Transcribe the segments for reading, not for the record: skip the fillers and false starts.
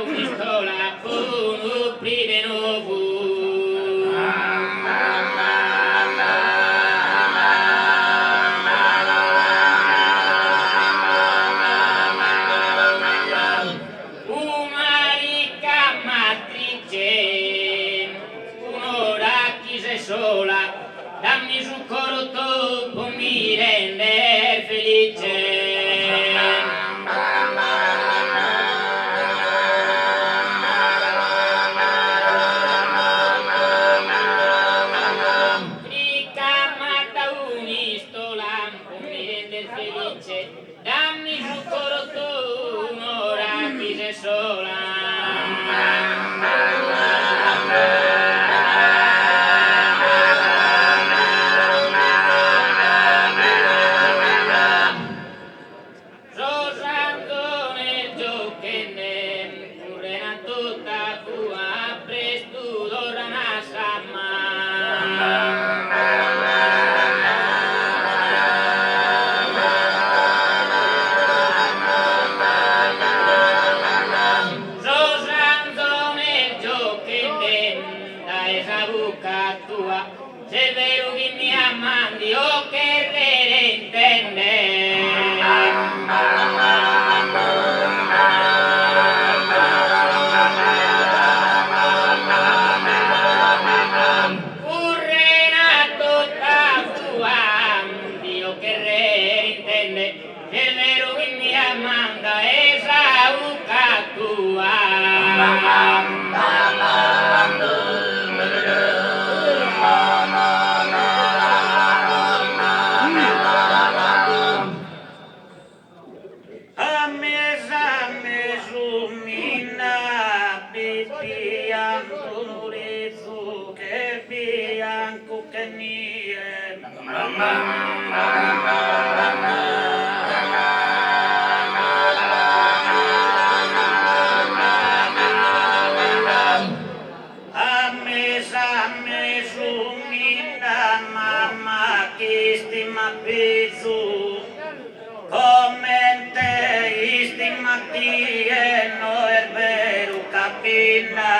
pistola con prime novo. Una ricca matrice, un'ora chi sei sola, dammi su corto, poi mi rende felice. Dammi su corto un'ora chi sei sola. Rosando nel giochene, pure una tutta tua, presto d'ora una samma. Se è vero che mi amanti o che re intende. Pure una tutta tua, Dio che re intende. Se è vero che mi amanda esa buca tua. Bianco che mi è a me su mina mamma che stima pizzu come te stimati e no è vero capina.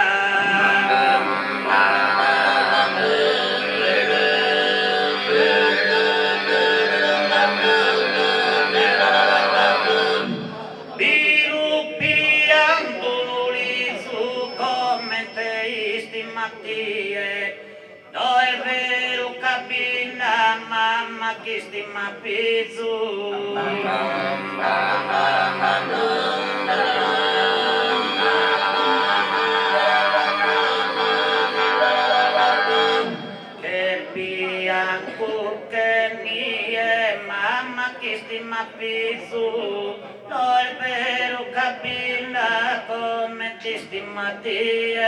No è vero capina mamma che stima pizzu. Che bianco che mi è mamma che stima pizzu. No è vero capina come ti stimati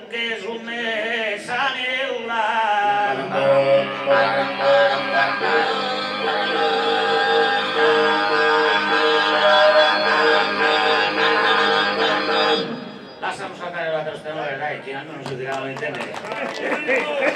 che su me saneula. Lasciamo saltare la terza, dai, non si dirà, lo intendere.